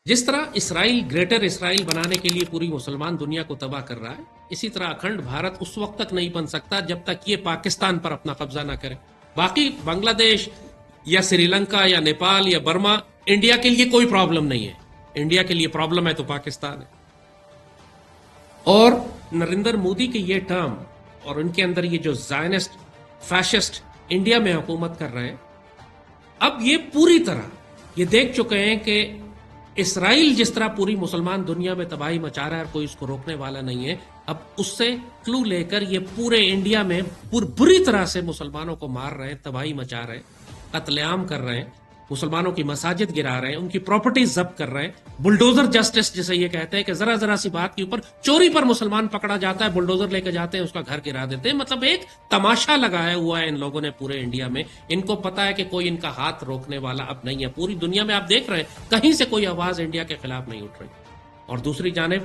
جس طرح اسرائیل گریٹر اسرائیل بنانے کے لیے پوری مسلمان دنیا کو تباہ کر رہا ہے، اسی طرح اکھنڈ بھارت اس وقت تک نہیں بن سکتا جب تک یہ پاکستان پر اپنا قبضہ نہ کرے۔ باقی بنگلہ دیش یا سری لنکا یا نیپال یا برما انڈیا کے لیے کوئی پرابلم نہیں ہے، انڈیا کے لیے پرابلم ہے تو پاکستان ہے۔ اور نریندر مودی کے یہ ٹرم اور ان کے اندر یہ جو زائنسٹ فیشسٹ انڈیا میں حکومت کر رہے ہیں، اب یہ پوری طرح یہ دیکھ چکے ہیں کہ اسرائیل جس طرح پوری مسلمان دنیا میں تباہی مچا رہا ہے اور کوئی اس کو روکنے والا نہیں ہے، اب اس سے کلو لے کر یہ پورے انڈیا میں بری طرح سے مسلمانوں کو مار رہے ہیں، تباہی مچا رہے ہیں، قتل عام کر رہے ہیں، مسلمانوں کی مساجد گرا رہے ہیں، ان کی پراپرٹیز ضبط کر رہے ہیں، بلڈوزر جسٹس جسے یہ کہتے ہیں کہ ذرا ذرا سی بات کے اوپر چوری پر مسلمان پکڑا جاتا ہے، بلڈوزر لے کے جاتے ہیں، اس کا گھر گرا دیتے ہیں۔ مطلب ایک تماشا لگایا ہوا ہے ان لوگوں نے پورے انڈیا میں۔ ان کو پتا ہے کہ کوئی ان کا ہاتھ روکنے والا اب نہیں ہے۔ پوری دنیا میں آپ دیکھ رہے ہیں کہیں سے کوئی آواز انڈیا کے خلاف نہیں اٹھ رہی۔ اور دوسری جانب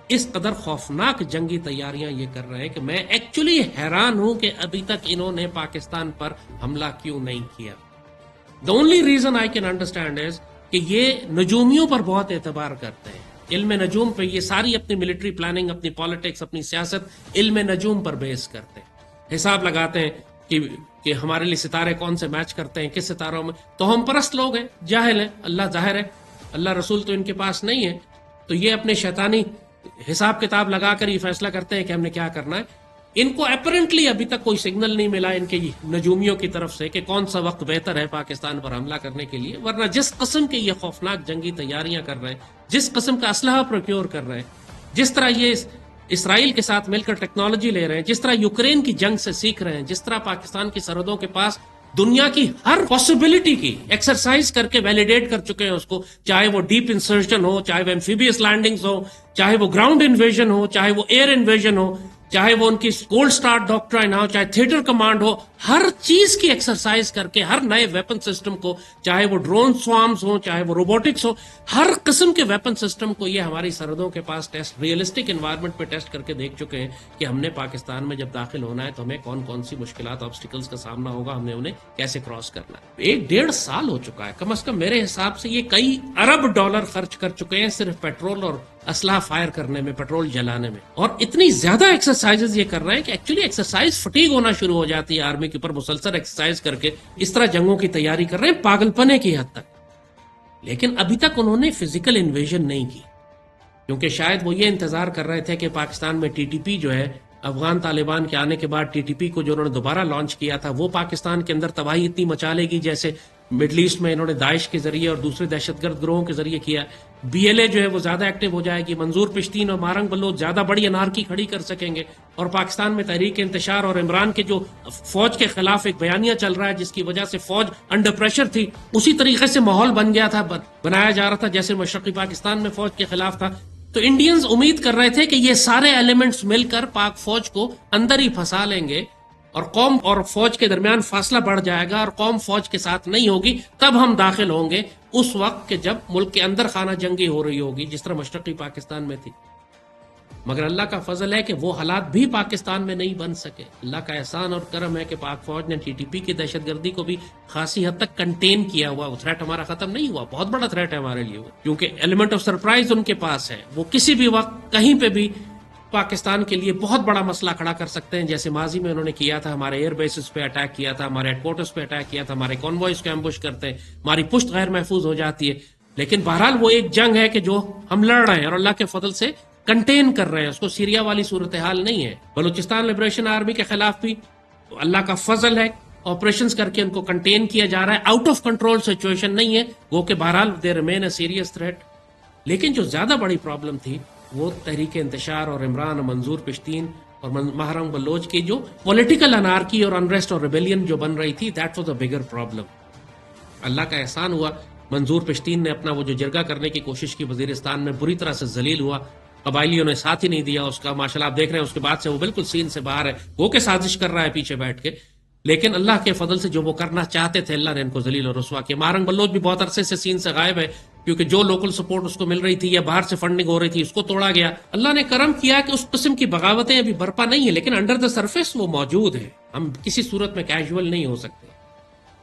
اس قدر خوفناک جنگی تیاریاں یہ کر رہے ہیں کہ میں ایکچولی حیران ہوں کہ ابھی تک انہوں نے پاکستان پر حملہ کیوں نہیں کیا۔ The only reason I can understand is کہ یہ نجومیوں پر بہت اعتبار کرتے ہیں، علم نجوم پہ یہ ساری اپنی ملٹری پلاننگ، اپنی پالیٹکس، اپنی سیاست علم نجوم پر بیس کرتے ہیں، حساب لگاتے ہیں کہ ہمارے لیے ستارے کون سے میچ کرتے ہیں، کس ستاروں میں۔ تو ہم پرست لوگ ہیں، جاہل ہیں، اللہ ظاہر ہے، اللہ رسول تو ان کے پاس نہیں ہے، تو یہ اپنے شیطانی حساب کتاب لگا کر یہ فیصلہ کرتے ہیں کہ ہم نے کیا کرنا ہے۔ ان کو اپیرنٹلی ابھی تک کوئی سگنل نہیں ملا ان کے نجومیوں کی طرف سے کہ کون سا وقت بہتر ہے پاکستان پر حملہ کرنے کے لیے، ورنہ جس قسم کے یہ خوفناک جنگی تیاریاں کر رہے ہیں، جس قسم کا اسلحہ پروکیور کر رہے ہیں، جس طرح یہ اسرائیل کے ساتھ مل کر ٹیکنالوجی لے رہے ہیں، جس طرح یوکرین کی جنگ سے سیکھ رہے ہیں، جس طرح پاکستان کی سرحدوں کے پاس دنیا کی ہر پاسبلٹی کی ایکسرسائز کر کے ویلیڈیٹ کر چکے ہیں اس کو، چاہے وہ ڈیپ انسرشن ہو، چاہے وہ ایمفیبیس لینڈنگز ہو، چاہے وہ گراؤنڈ انویژن ہو، چاہے وہ ایئر انویژن ہو، چاہے وہ ان کی گولڈ سٹار ڈاکٹرائن ہو، چاہے تھیٹر کمانڈ ہو، ہر چیز کی ایکسرسائز کر کے ہر نئے ویپن سسٹم کو، چاہے وہ ڈرون سوارمز ہو، چاہے وہ روبوٹکس ہو، ہر قسم کے ویپن سسٹم کو یہ ہماری سرحدوں کے پاس ٹیسٹ، ریئلسٹک انوائرمنٹ پہ ٹیسٹ کر کے دیکھ چکے ہیں کہ ہم نے پاکستان میں جب داخل ہونا ہے تو ہمیں کون کون سی مشکلات، آبسٹیکلز کا سامنا ہوگا، ہم نے انہیں کیسے کراس کرنا ہے۔ 1.5 سال ہو چکا ہے کم از کم میرے حساب سے، یہ کئی ارب ڈالر خرچ کر چکے ہیں صرف پیٹرول اور اسلحہ فائر کرنے میں، پیٹرول جلانے میں، اور اتنی زیادہ ایکسرسائزز یہ کر رہے ہیں کہ ایکچولی ایکسرسائز فٹیگ ہونا شروع ہو جاتی ہے آرمی کے اوپر۔ مسلسل ایکسرسائز کر کے اس طرح جنگوں کی تیاری کر رہے ہیں پاگل پنے کی حد تک، لیکن ابھی تک انہوں نے فزیکل انویژن نہیں کی، کیونکہ شاید وہ یہ انتظار کر رہے تھے کہ پاکستان میں ٹی ٹی پی جو ہے، افغان طالبان کے آنے کے بعد ٹی ٹی پی کو جو انہوں نے دوبارہ لانچ کیا تھا، وہ پاکستان کے اندر تباہی اتنی مچا لے گی جیسے مڈل ایسٹ میں انہوں نے داعش کے ذریعے اور دوسرے دہشت گرد گروہوں کے ذریعے کیا۔ بی ایل اے جو ہے وہ زیادہ ایکٹیو ہو جائے گی، منظور پشتین اور مارنگ بلوچ زیادہ بڑی انارکی کھڑی کر سکیں گے، اور پاکستان میں تحریک انتشار اور عمران کے جو فوج کے خلاف ایک بیانیہ چل رہا ہے جس کی وجہ سے فوج انڈر پریشر تھی، اسی طریقے سے ماحول بن گیا تھا، بنایا جا رہا تھا جیسے مشرقی پاکستان میں فوج کے خلاف تھا۔ تو انڈینز امید کر رہے تھے کہ یہ سارے ایلیمنٹس مل کر پاک فوج کو اندر ہی پھنسا لیں گے اور قوم اور فوج کے درمیان فاصلہ بڑھ جائے گا اور قوم فوج کے ساتھ نہیں ہوگی، تب ہم داخل ہوں گے اس وقت کہ جب ملک کے اندر خانہ جنگی ہو رہی ہوگی جس طرح مشرقی پاکستان میں تھی۔ مگر اللہ کا فضل ہے کہ وہ حالات بھی پاکستان میں نہیں بن سکے۔ اللہ کا احسان اور کرم ہے کہ پاک فوج نے ٹی ٹی پی کی دہشت گردی کو بھی خاصی حد تک کنٹین کیا ہوا۔ وہ تھریٹ ہمارا ختم نہیں ہوا، بہت بڑا تھریٹ ہے ہمارے لیے، کیونکہ ایلیمنٹ آف سرپرائز ان کے پاس ہے، وہ کسی بھی وقت کہیں پہ بھی پاکستان کے لیے بہت بڑا مسئلہ کھڑا کر سکتے ہیں، جیسے ماضی میں انہوں نے کیا تھا، ہمارے ایئر بیسز پہ اٹیک کیا تھا، ہمارے ہیڈ کوارٹرز پہ اٹیک کیا تھا، ہمارے کانوائز کو ایمبوش کرتے ہیں، ہماری پشت غیر محفوظ ہو جاتی ہے۔ لیکن بہرحال وہ ایک جنگ ہے کہ جو ہم لڑ رہے ہیں اور اللہ کے فضل سے کنٹین کر رہے ہیں، اس کو سیریا والی صورتحال نہیں ہے۔ بلوچستان لبریشن آرمی کے خلاف بھی اللہ کا فضل ہے، آپریشنز کر کے ان کو کنٹین کیا جا رہا ہے، آؤٹ آف کنٹرول سچویشن نہیں ہے، وہ کہ بہرحال they remain a serious threat. لیکن جو زیادہ بڑی پرابلم تھی وہ تحریک انتشار اور عمران اور منظور پشتین اور محرم بلوچ کی جو پولیٹیکل انارکی اور انریسٹ اور ریبیلین جو بن رہی تھی، that was a bigger problem. اللہ کا احسان ہوا، منظور پشتین نے اپنا وہ جو جرگہ کرنے کی کوشش کی وزیرستان میں، بری طرح سے ذلیل ہوا، قبائلیوں نے ساتھ ہی نہیں دیا اس کا، ماشاءاللہ آپ دیکھ رہے ہیں اس کے بعد سے وہ بالکل سین سے باہر ہے، وہ کہ سازش کر رہا ہے پیچھے بیٹھ کے، لیکن اللہ کے فضل سے جو وہ کرنا چاہتے تھے اللہ نے ان کو ذلیل اور رسوا کیا۔ مارنگ بلوچ بھی بہت عرصے سے سین سے غائب ہے، کیونکہ جو لوکل سپورٹ اس کو مل رہی تھی یا باہر سے فنڈنگ ہو رہی تھی اس کو توڑا گیا۔ اللہ نے کرم کیا کہ اس قسم کی بغاوتیں ابھی برپا نہیں ہیں، لیکن انڈر دا سرفیس وہ موجود ہے، ہم کسی صورت میں کیجول نہیں ہو سکتے۔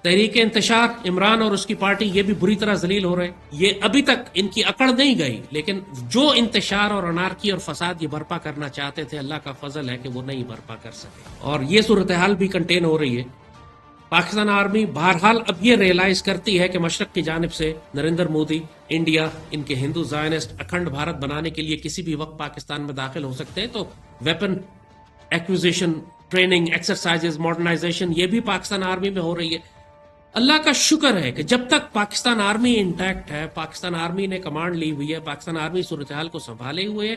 تحریک انتشار، عمران اور اس کی پارٹی یہ بھی بری طرح ذلیل ہو رہے ہیں. یہ ابھی تک ان کی اکڑ نہیں گئی، لیکن جو انتشار اور انارکی اور فساد یہ برپا کرنا چاہتے تھے، اللہ کا فضل ہے کہ وہ نہیں برپا کر سکے، اور یہ صورتحال بھی کنٹین ہو رہی ہے. پاکستان آرمی بہرحال اب یہ ریئلائز کرتی ہے کہ مشرق کی جانب سے نریندر مودی، انڈیا، ان کے ہندو زائنسٹ اکھنڈ بھارت بنانے کے لیے کسی بھی وقت پاکستان میں داخل ہو سکتے ہیں. تو weapon acquisition, training, exercises, modernization یہ بھی پاکستان آرمی میں ہو رہی ہے. اللہ کا شکر ہے کہ جب تک پاکستان آرمی انٹیکٹ ہے، پاکستان آرمی نے کمانڈ لی ہوئی ہے، پاکستان آرمی صورتحال کو سنبھالے ہوئے ہے،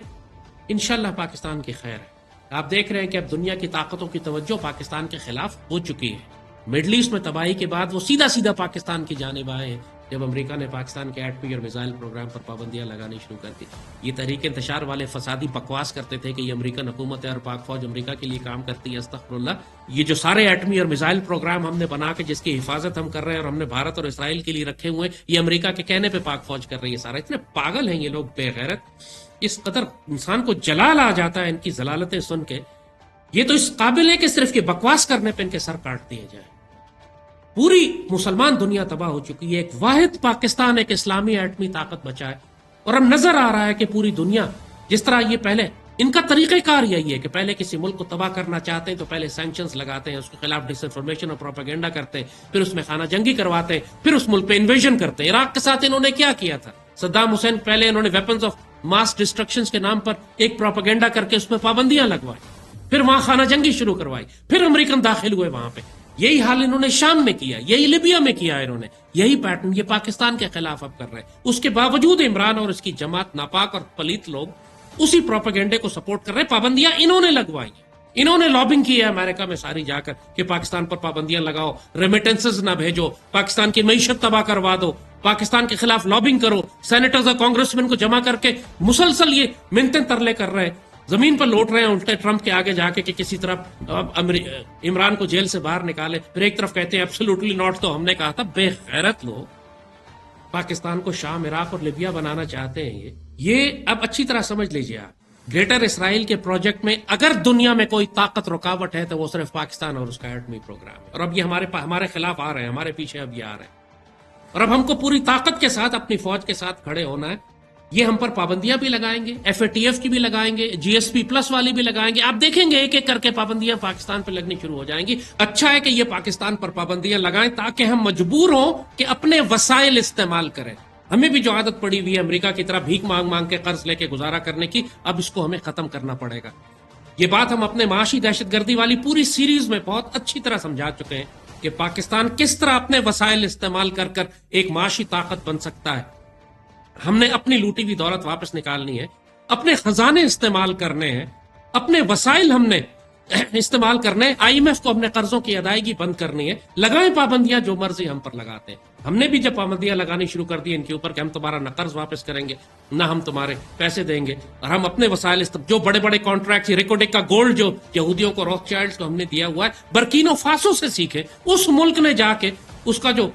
انشاءاللہ پاکستان کی خیر ہے. آپ دیکھ رہے ہیں کہ اب دنیا کی طاقتوں کی توجہ پاکستان کے خلاف ہو چکی ہے. مڈل ایسٹ میں تباہی کے بعد وہ سیدھا پاکستان کی جانب آئے ہیں جب امریکہ نے پاکستان کے ایٹمی اور میزائل پروگرام پر پابندیاں لگانی شروع کر دی. یہ تحریک انتشار والے فسادی بکواس کرتے تھے کہ یہ امریکن حکومت ہے اور پاک فوج امریکہ کے لیے کام کرتی ہے. استغفر اللہ. یہ جو سارے ایٹمی اور میزائل پروگرام ہم نے بنا کے جس کی حفاظت ہم کر رہے ہیں اور ہم نے بھارت اور اسرائیل کے لیے رکھے ہوئے ہیں، یہ امریکہ کے کہنے پہ پاک فوج کر رہی ہے. سارا اتنے پاگل ہیں یہ لوگ، بے غیرت. اس قدر انسان کو جلال آ جاتا ہے ان کی ضلالتیں سن کے. یہ تو اس قابل ہے کہ صرف کہ بکواس کرنے پہ ان کے سر کاٹ دیے جائے. پوری مسلمان دنیا تباہ ہو چکی ہے، ایک واحد پاکستان ایک اسلامی ایٹمی طاقت بچا ہے. اور اب نظر آ رہا ہے کہ پوری دنیا جس طرح یہ پہلے ان کا طریقہ کار یہی ہے کہ پہلے کسی ملک کو تباہ کرنا چاہتے ہیں تو پہلے سینکشنز لگاتے ہیں، اس کے خلاف ڈس انفارمیشن اور پروپیگنڈا کرتے ہیں، پھر اس میں خانہ جنگی کرواتے ہیں، پھر اس ملک پہ انویژن کرتے ہیں. عراق کے ساتھ انہوں نے کیا کیا تھا؟ صدام حسین پہلے انہوں نے ویپنز آف ماس ڈسٹرکشنز کے نام پر ایک پروپیگنڈا کر کے اس میں پابندیاں لگوائی، پھر وہاں خانہ جنگی شروع کروائی، پھر امریکن داخل ہوئے وہاں پہ. یہی حال انہوں نے شام میں کیا، یہی لیبیا میں کیا انہوں نے، یہی پیٹرن یہ پاکستان کے خلاف اب کر رہے ہیں. اس کے باوجود عمران اور اس کی جماعت ناپاک اور پلیت لوگ اسی پروپیگنڈے کو سپورٹ کر رہے ہیں. پابندیاں انہوں نے لگوائی ہیں، انہوں نے لابنگ کی ہے امریکہ میں ساری جا کر کہ پاکستان پر پابندیاں لگاؤ، ریمیٹنسز نہ بھیجو، پاکستان کی معیشت تباہ کروا دو، پاکستان کے خلاف لابنگ کرو. سینیٹرز اور کانگریس مین کو جمع کر کے مسلسل یہ منتیں ترلے کر رہے ہیں، زمین پر لوٹ رہے ہیں الٹے ٹرمپ کے آگے جا کے کہ کسی طرح عمران کو جیل سے باہر نکالے، پھر ایک طرف کہتے ہیں ایبسولوٹلی ناٹ. تو ہم نے کہا تھا بے غیرت لوگ پاکستان کو شام، عراق اور لیبیا بنانا چاہتے ہیں. یہ اب اچھی طرح سمجھ لیجیے آپ، گریٹر اسرائیل کے پروجیکٹ میں اگر دنیا میں کوئی طاقت رکاوٹ ہے تو وہ صرف پاکستان اور اس کا ایٹمی پروگرام ہے. اور اب یہ ہمارے خلاف آ رہے ہیں، ہمارے پیچھے اب یہ آ رہے ہیں، اور اب ہم کو پوری طاقت کے ساتھ اپنی فوج کے ساتھ کھڑے ہونا ہے. یہ ہم پر پابندیاں بھی لگائیں گے، FATF کی بھی لگائیں گے، GSP+ والی بھی لگائیں گے. آپ دیکھیں گے ایک ایک کر کے پابندیاں پاکستان پہ لگنی شروع ہو جائیں گی. اچھا ہے کہ یہ پاکستان پر پابندیاں لگائیں تاکہ ہم مجبور ہوں کہ اپنے وسائل استعمال کریں. ہمیں بھی جو عادت پڑی ہوئی ہے امریکہ کی طرح بھیک مانگ مانگ کے قرض لے کے گزارا کرنے کی، اب اس کو ہمیں ختم کرنا پڑے گا. یہ بات ہم اپنے معاشی دہشت گردی والی پوری سیریز میں بہت اچھی طرح سمجھا چکے ہیں کہ پاکستان کس طرح اپنے وسائل استعمال کر کر ایک معاشی طاقت بن سکتا ہے. ہم نے اپنی لوٹی ہوئی دولت واپس نکالنی ہے، اپنے خزانے استعمال کرنے ہیں، اپنے وسائل ہم نے استعمال کرنے ہیں. IMF کو اپنے قرضوں کی ادائیگی بند کرنی ہے. لگائیں پابندیاں جو مرضی ہم پر لگاتے ہیں. ہم نے بھی جب پابندیاں لگانی شروع کر دی ان کے اوپر کہ ہم تمہارا نہ قرض واپس کریں گے نہ ہم تمہارے پیسے دیں گے، اور ہم اپنے وسائل جو بڑے بڑے کانٹریکٹ، ریکوڈک کا گولڈ جو یہودیوں کو روک چائلڈز کو ہم نے دیا ہوا ہے، برکینو فاسو سے سیکھے. اس ملک نے جا کے اس کا جو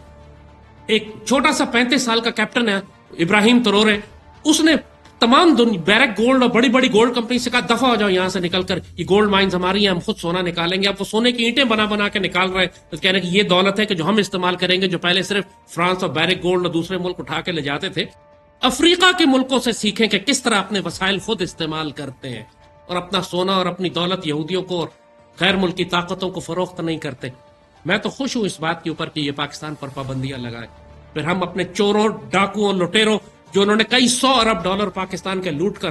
ایک چھوٹا سا 35 سال کا کیپٹن ہے ابراہیم ترورے، اس نے تمام بیرک گولڈ اور بڑی بڑی گولڈ کمپنی سے کہا دفع ہو جاؤ یہاں سے نکل کر، یہ گولڈ مائنز ہماری ہیں، ہم خود سونا نکالیں گے. اب وہ سونے کی اینٹیں بنا بنا کے نکال رہے ہیں، کہہ رہے ہیں کہ یہ دولت ہے کہ جو ہم استعمال کریں گے، جو پہلے صرف فرانس اور بیرک گولڈ اور دوسرے ملک اٹھا کے لے جاتے تھے. افریقہ کے ملکوں سے سیکھیں کہ کس طرح اپنے وسائل خود استعمال کرتے ہیں اور اپنا سونا اور اپنی دولت یہودیوں کو اور غیر ملکی طاقتوں کو فروخت نہیں کرتے. میں تو خوش ہوں اس بات کے اوپر کہ یہ پاکستان پر پابندیاں لگائے. پھر ہم اپنے چوروں، ڈاکوؤں، لٹیروں جو انہوں نے کئی $100 ارب پاکستان کے لوٹ کر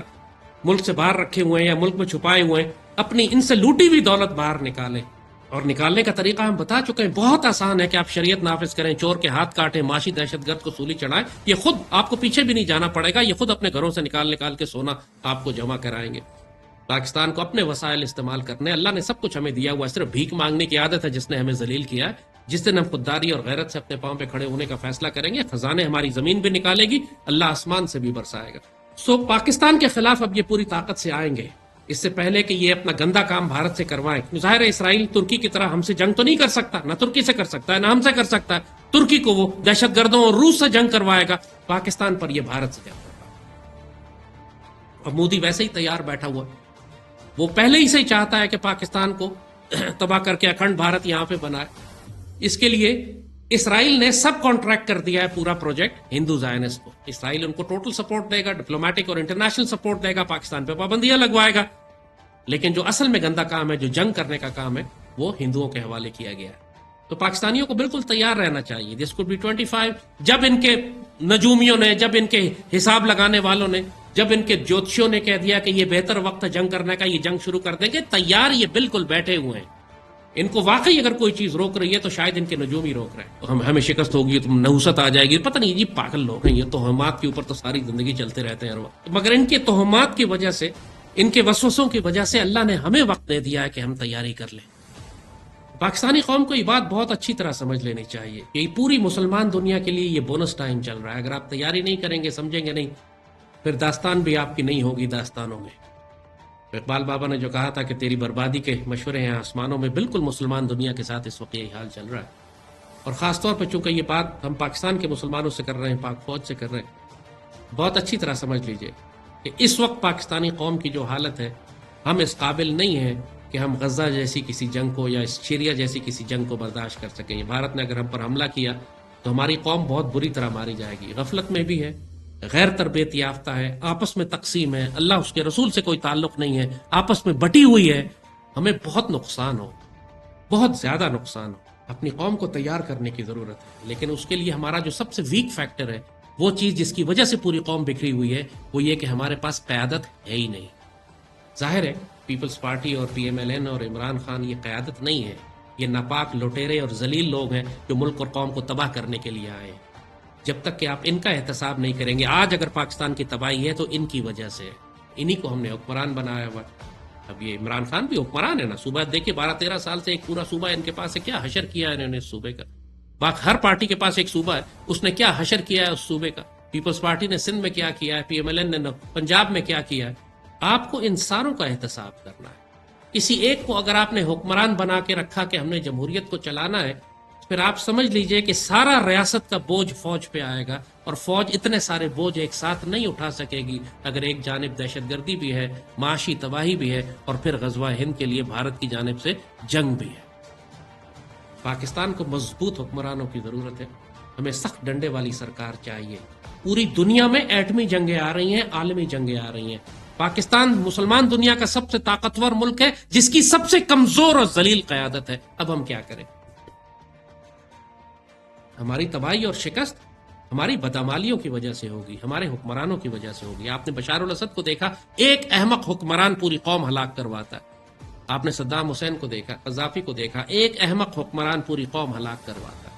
ملک سے باہر رکھے ہوئے ہیں یا ملک میں چھپائے ہوئے ہیں، اپنی ان سے لوٹی ہوئی دولت باہر نکالیں. اور نکالنے کا طریقہ ہم بتا چکے ہیں، بہت آسان ہے کہ آپ شریعت نافذ کریں، چور کے ہاتھ کاٹیں، معاشی دہشت گرد کو سولی چڑھائیں. یہ خود آپ کو پیچھے بھی نہیں جانا پڑے گا، یہ خود اپنے گھروں سے نکال کے سونا آپ کو جمع کرائیں گے. پاکستان کو اپنے وسائل استعمال کرنے، اللہ نے سب کچھ ہمیں دیا ہوا ہے، صرف بھیک مانگنے کی عادت ہے جس نے ہمیں ذلیل کیا ہے. جس دن ہم خودداری اور غیرت سے اپنے پاؤں پہ کھڑے ہونے کا فیصلہ کریں گے، خزانے ہماری زمین بھی نکالے گی، اللہ آسمان سے بھی برسائے گا. پاکستان کے خلاف اب یہ پوری طاقت سے آئیں گے. اس سے پہلے کہ یہ اپنا گندا کام بھارت سے کروائیں. ظاہر ہے اسرائیل ترکی کی طرح ہم سے جنگ تو نہیں کر سکتا، نہ ترکی سے کر سکتا ہے نہ ہم سے کر سکتا ہے. ترکی کو وہ دہشت گردوں اور روس سے جنگ کروائے گا، پاکستان پر یہ بھارت سے جنگ کروائے گا. اب مودی ویسے ہی تیار بیٹھا ہوا، وہ پہلے ہی سے ہی چاہتا ہے کہ پاکستان کو تباہ کر کے اکھنڈ بھارت یہاں پہ بنائے. اس کے لیے اسرائیل نے سب کانٹریکٹ کر دیا ہے پورا پروجیکٹ ہندو زائنسٹ کو. اسرائیل ان کو ٹوٹل سپورٹ دے گا, ڈپلومیٹک اور انٹرنیشنل سپورٹ دے گا, پاکستان پہ پابندیاں لگوائے گا, لیکن جو اصل میں گندا کام ہے, جو جنگ کرنے کا کام ہے, وہ ہندوؤں کے حوالے کیا گیا ہے. تو پاکستانیوں کو بالکل تیار رہنا چاہیے. دس کوڈ بی 25. جب ان کے نجومیوں نے, جب ان کے حساب لگانے والوں نے, جب ان کے جوتشیوں نے کہہ دیا کہ یہ بہتر وقت ہے جنگ کرنے کا, یہ جنگ شروع کر دیں گے, تیار یہ بالکل بیٹھے ہوئے ہیں. ان کو واقعی اگر کوئی چیز روک رہی ہے تو شاید ان کے نجوم ہی روک رہے ہیں. ہمیں شکست ہوگی, تم نحوست آ جائے گی, پتہ نہیں جی پاگل لوگ ہیں یہ, توہمات کے اوپر تو ساری زندگی چلتے رہتے ہیں ہر وقت. مگر ان کے توہمات کی وجہ سے, ان کے وسوسوں کی وجہ سے اللہ نے ہمیں وقت دے دیا ہے کہ ہم تیاری کر لیں. پاکستانی قوم کو یہ بات بہت اچھی طرح سمجھ لینی چاہیے کہ پوری مسلمان دنیا کے لیے یہ بونس ٹائم چل رہا ہے. اگر آپ تیاری نہیں کریں گے, سمجھیں گے نہیں, پھر داستان بھی آپ کی نہیں ہوگی داستانوں میں. اقبال بابا نے جو کہا تھا کہ تیری بربادی کے مشورے ہیں آسمانوں میں, بالکل مسلمان دنیا کے ساتھ اس وقت یہی حال چل رہا ہے. اور خاص طور پہ چونکہ یہ بات ہم پاکستان کے مسلمانوں سے کر رہے ہیں, پاک فوج سے کر رہے ہیں, بہت اچھی طرح سمجھ لیجئے کہ اس وقت پاکستانی قوم کی جو حالت ہے, ہم اس قابل نہیں ہیں کہ ہم غزہ جیسی کسی جنگ کو یا سیریا جیسی کسی جنگ کو برداشت کر سکیں. بھارت نے اگر ہم پر حملہ کیا تو ہماری قوم بہت بری طرح ماری جائے گی. غفلت میں بھی ہے, غیر تربیت یافتہ ہے, آپس میں تقسیم ہے, اللہ اس کے رسول سے کوئی تعلق نہیں ہے, آپس میں بٹی ہوئی ہے. ہمیں بہت نقصان ہو, بہت زیادہ نقصان ہو. اپنی قوم کو تیار کرنے کی ضرورت ہے, لیکن اس کے لیے ہمارا جو سب سے ویک فیکٹر ہے, وہ چیز جس کی وجہ سے پوری قوم بکھری ہوئی ہے, وہ یہ کہ ہمارے پاس قیادت ہے ہی نہیں. ظاہر ہے پیپلز پارٹی اور پی ایم ایل این اور عمران خان یہ قیادت نہیں ہے, یہ ناپاک لٹیرے اور ذلیل لوگ ہیں جو ملک اور قوم کو تباہ کرنے کے لیے آئے ہیں. جب تک کہ آپ ان کا احتساب نہیں کریں گے, آج اگر پاکستان کی تباہی ہے تو ان کی وجہ سے ہے, انہی کو ہم نے حکمران بنایا ہوا. اب یہ عمران خان بھی حکمران ہے نا, صوبہ دیکھیں 12-13 سال سے ایک پورا صوبہ ان کے پاس ہے, کیا حشر کیا ہے انہوں نے اس صوبے کا. باقی ہر پارٹی کے پاس ایک صوبہ ہے, اس نے کیا حشر کیا ہے اس صوبے کا. پیپلز پارٹی نے سندھ میں کیا کیا ہے, پی ایم ایل این نے پنجاب میں کیا کیا ہے. آپ کو ان ساروں کا احتساب کرنا ہے. کسی ایک کو اگر آپ نے حکمران بنا کے رکھا کہ ہم نے جمہوریت کو چلانا ہے, پھر آپ سمجھ لیجئے کہ سارا ریاست کا بوجھ فوج پہ آئے گا, اور فوج اتنے سارے بوجھ ایک ساتھ نہیں اٹھا سکے گی اگر ایک جانب دہشت گردی بھی ہے, معاشی تباہی بھی ہے, اور پھر غزوہ ہند کے لیے بھارت کی جانب سے جنگ بھی ہے. پاکستان کو مضبوط حکمرانوں کی ضرورت ہے, ہمیں سخت ڈنڈے والی سرکار چاہیے. پوری دنیا میں ایٹمی جنگیں آ رہی ہیں, عالمی جنگیں آ رہی ہیں. پاکستان مسلمان دنیا کا سب سے طاقتور ملک ہے جس کی سب سے کمزور اور ذلیل قیادت ہے. اب ہم کیا کریں؟ ہماری تباہی اور شکست ہماری بدعمالیوں کی وجہ سے ہوگی, ہمارے حکمرانوں کی وجہ سے ہوگی. آپ نے بشار الاسد کو دیکھا, ایک احمق حکمران پوری قوم ہلاک کرواتا ہے. آپ نے صدام حسین کو دیکھا, قذافی کو دیکھا, ایک احمق حکمران پوری قوم ہلاک کرواتا ہے.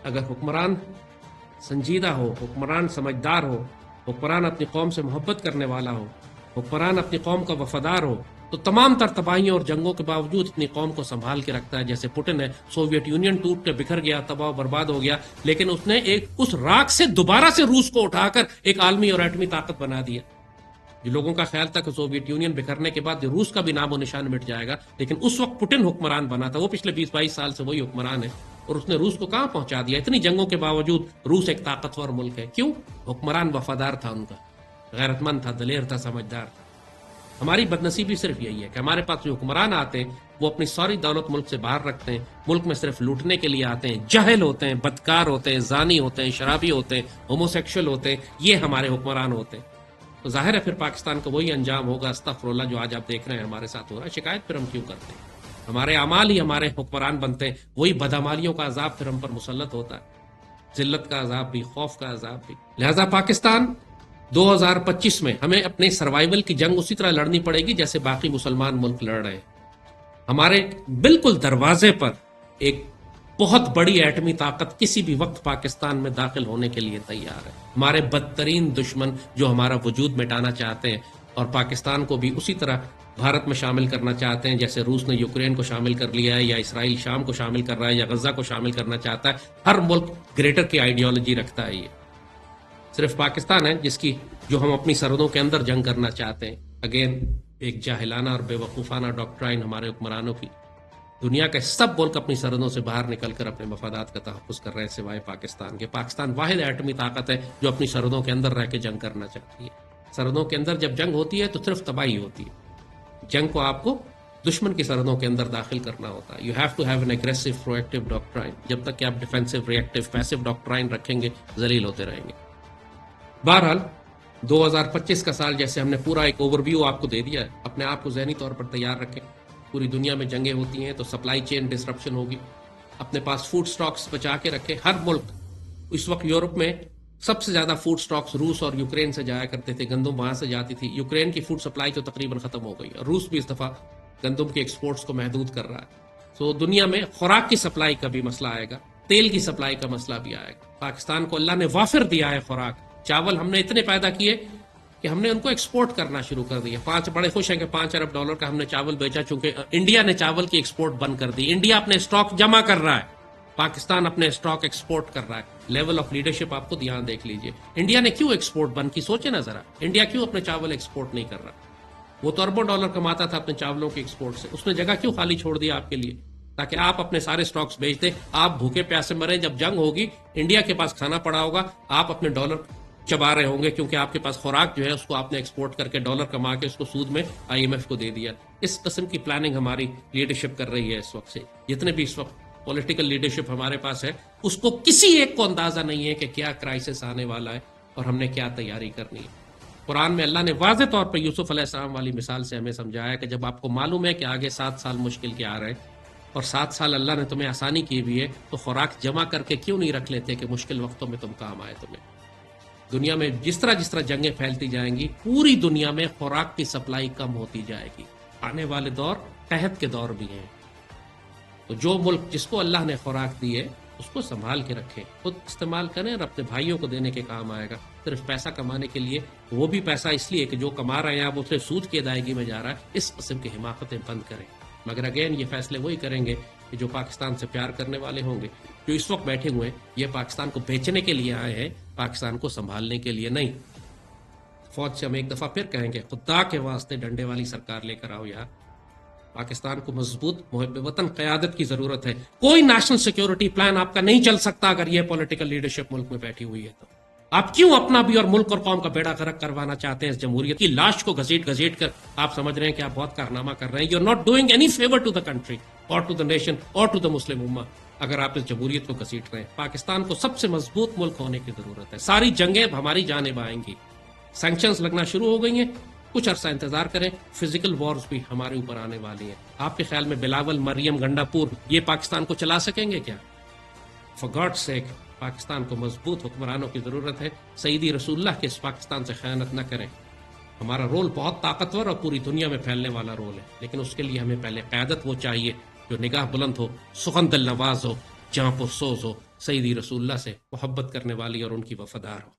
اگر حکمران سنجیدہ ہو, حکمران سمجھدار ہو, حکمران اپنی قوم سے محبت کرنے والا ہو, حکمران اپنی قوم کا وفادار ہو, تو تمام تر تباہیوں اور جنگوں کے باوجود اپنی قوم کو سنبھال کے رکھتا ہے. جیسے پوٹن ہے, سوویت یونین ٹوٹ کے بکھر گیا, تباہ و برباد ہو گیا, لیکن اس نے اس راکھ سے دوبارہ سے روس کو اٹھا کر ایک عالمی اور ایٹمی طاقت بنا دیا. جو لوگوں کا خیال تھا کہ سوویت یونین بکھرنے کے بعد روس کا بھی نام و نشان مٹ جائے گا, لیکن اس وقت پوٹن حکمران بنا تھا. وہ پچھلے 20-22 سال سے وہی حکمران ہے, اور اس نے روس کو کہاں پہنچا دیا. اتنی جنگوں کے باوجود روس ایک طاقتور ملک ہے. کیوں؟ حکمران وفادار تھا ان کا, غیرت مند تھا, دلیر تھا, سمجھدار تھا. ہماری بدنصیبی صرف یہی ہے کہ ہمارے پاس جو حکمران آتے ہیں وہ اپنی ساری دولت ملک سے باہر رکھتے ہیں, ملک میں صرف لوٹنے کے لیے آتے ہیں, جاہل ہوتے ہیں, بدکار ہوتے ہیں, زانی ہوتے ہیں, شرابی ہوتے ہیں, ہومو سیکشل ہوتے ہیں. یہ ہمارے حکمران ہوتے ہیں. تو ظاہر ہے پھر پاکستان کا وہی انجام ہوگا, استغفر اللہ, جو آج آپ دیکھ رہے ہیں ہمارے ساتھ ہو رہا ہے. شکایت پھر ہم کیوں کرتے ہیں؟ ہمارے اعمال ہی ہمارے حکمران بنتے ہیں. وہی بدعمالیوں کا عذاب پھر ہم پر مسلط ہوتا ہے, ذلت کا عذاب بھی, خوف کا عذاب بھی. لہذا پاکستان 2025 میں ہمیں اپنے سروائیول کی جنگ اسی طرح لڑنی پڑے گی جیسے باقی مسلمان ملک لڑ رہے ہیں. ہمارے بالکل دروازے پر ایک بہت بڑی ایٹمی طاقت کسی بھی وقت پاکستان میں داخل ہونے کے لیے تیار ہے. ہمارے بدترین دشمن جو ہمارا وجود مٹانا چاہتے ہیں اور پاکستان کو بھی اسی طرح بھارت میں شامل کرنا چاہتے ہیں جیسے روس نے یوکرین کو شامل کر لیا ہے, یا اسرائیل شام کو شامل کر رہا ہے, یا غزہ کو شامل کرنا چاہتا ہے. ہر ملک گریٹر کی آئیڈیالوجی رکھتا ہے. یہ صرف پاکستان ہے جس کی جو ہم اپنی سرحدوں کے اندر جنگ کرنا چاہتے ہیں. اگین ایک جاہلانہ اور بے وقوفانہ ڈاکٹرائن ہمارے حکمرانوں کی. دنیا کے سب ملک اپنی سرحدوں سے باہر نکل کر اپنے مفادات کا تحفظ کر رہے ہیں سوائے پاکستان کے. پاکستان واحد ایٹمی طاقت ہے جو اپنی سرحدوں کے اندر رہ کے جنگ کرنا چاہتی ہے. سرحدوں کے اندر جب جنگ ہوتی ہے تو صرف تباہی ہوتی ہے. جنگ کو آپ کو دشمن کی سرحدوں کے اندر داخل کرنا ہوتا ہے. You have to have an aggressive proactive doctrine. جب تک کہ آپ defensive reactive passive doctrine رکھیں گے ذلیل ہوتے رہیں گے. بہرحال 2025 کا سال جیسے ہم نے پورا ایک اوور ویو آپ کو دے دیا ہے. اپنے آپ کو ذہنی طور پر تیار رکھیں. پوری دنیا میں جنگیں ہوتی ہیں تو سپلائی چین ڈسرپشن ہوگی. اپنے پاس فوڈ سٹاکس بچا کے رکھیں. ہر ملک اس وقت یورپ میں سب سے زیادہ فوڈ سٹاکس روس اور یوکرین سے جایا کرتے تھے. گندم وہاں سے جاتی تھی. یوکرین کی فوڈ سپلائی تو تقریباً ختم ہو گئی. روس بھی اس دفعہ گندم کے ایکسپورٹس کو محدود کر رہا ہے. تو دنیا میں خوراک کی سپلائی کا بھی مسئلہ آئے گا. تیل کی سپلائی کا مسئلہ بھی آئے گا. پاکستان کو اللہ نے وافر دیا ہے خوراک. چاول ہم نے اتنے پیدا کیے کہ ہم نے ان کو ایکسپورٹ کرنا شروع کر دیا. بڑے خوش ہیں کہ $5 ارب کا ہم نے چاول بیچا, چونکہ انڈیا نے چاول کی ایکسپورٹ بند کر دی. انڈیا اپنے اسٹاک جمع کر رہا ہے, پاکستان اپنے اسٹاک ایکسپورٹ کر رہا ہے. لیول آف لیڈرشپ آپ کو دھیان دیکھ لیجئے. انڈیا نے کیوں ایکسپورٹ بند کی, سوچے نا ذرا. انڈیا کیوں اپنے چاول ایکسپورٹ نہیں کر رہا؟ وہ تو اربوں ڈالر کماتا تھا اپنے چاولوں کی ایکسپورٹ سے. اس نے جگہ کیوں خالی چھوڑ دیا آپ کے لیے, تاکہ آپ اپنے سارے سٹاکس بیچ دیں, آپ بھوکے پیاسے مریں. جب جنگ ہوگی انڈیا کے پاس کھانا پڑا ہوگا, آپ اپنے ڈالر چبا رہے ہوں گے, کیونکہ آپ کے پاس خوراک جو ہے اس کو آپ نے ایکسپورٹ کر کے ڈالر کما کے اس کو سود میں IMF کو دے دیا. اس قسم کی پلاننگ ہماری لیڈرشپ کر رہی ہے اس وقت سے. جتنے بھی اس وقت پولیٹیکل لیڈرشپ ہمارے پاس ہے, اس کو کسی ایک کو اندازہ نہیں ہے کہ کیا کرائسس آنے والا ہے اور ہم نے کیا تیاری کرنی ہے. قرآن میں اللہ نے واضح طور پر یوسف علیہ السلام والی مثال سے ہمیں سمجھایا کہ جب آپ کو معلوم ہے کہ آگے 7 سال مشکل کے آ رہے ہیں اور 7 سال اللہ نے تمہیں آسانی کی بھی ہے, تو خوراک جمع کر کے کیوں نہیں رکھ لیتے کہ مشکل وقتوں میں تم کام آئے تمہیں. دنیا میں جس طرح جنگیں پھیلتی جائیں گی, پوری دنیا میں خوراک کی سپلائی کم ہوتی جائے گی. آنے والے دور قحط کے دور بھی ہیں. تو جو ملک جس کو اللہ نے خوراک دی ہے اس کو سنبھال کے رکھیں, خود استعمال کریں اور اپنے بھائیوں کو دینے کے کام آئے گا. صرف پیسہ کمانے کے لیے, وہ بھی پیسہ اس لیے کہ جو کما رہے ہیں آپ اسے سود کی ادائیگی میں جا رہا ہے, اس قسم کی حماقتیں بند کریں. مگر اگین یہ فیصلے وہی کریں گے کہ جو پاکستان سے پیار کرنے والے ہوں گے. جو اس وقت بیٹھے ہوئے ہیں یہ پاکستان کو بیچنے کے لیے آئے ہیں, پاکستان کو سنبھالنے کے لیے نہیں. فوج سے ہم ایک دفعہ پھر کہیں گے, خدا کے واسطے ڈنڈے والی سرکار لے کر آؤ یہاں. پاکستان کو مضبوط محب وطن قیادت کی ضرورت ہے. کوئی نیشنل سیکیورٹی پلان آپ کا نہیں چل سکتا اگر یہ پولیٹیکل لیڈرشپ ملک میں بیٹھی ہوئی ہے. تو آپ کیوں اپنا بھی اور ملک اور قوم کا بیڑا غرق کروانا چاہتے ہیں؟ اس جمہوریت کی لاش کو گھسیٹ کر آپ سمجھ رہے ہیں کہ آپ بہت کارنامہ کر رہے ہیں. You are not doing any favour to the country اور ٹو دا نیشن اور ٹو دا مسلم امہ اگر آپ اس جمہوریت کو گھسیٹ رہے ہیں. پاکستان کو سب سے مضبوط ملک ہونے کی ضرورت ہے. ساری جنگیں اب ہماری جانب آئیں گی. سینکشنز لگنا شروع ہو گئی ہیں, کچھ عرصہ انتظار کریں. فزیکل وارز بھی ہمارے اوپر آنے والی ہیں. آپ کے خیال میں بلاول, مریم, گنڈا پور یہ پاکستان کو چلا سکیں گے کیا؟ فار گاڈ سیک, پاکستان کو مضبوط حکمرانوں کی ضرورت ہے. سیدی رسول اللہ کے اس پاکستان سے خیانت نہ کریں. ہمارا رول بہت طاقتور اور پوری دنیا میں پھیلنے والا رول ہے, لیکن اس کے لیے ہمیں پہلے قیادت وہ چاہیے جو نگاہ بلند ہو, سخن دل نواز ہو, جاں پرسوز ہو, سیدی رسول اللہ سے محبت کرنے والی اور ان کی وفادار ہو.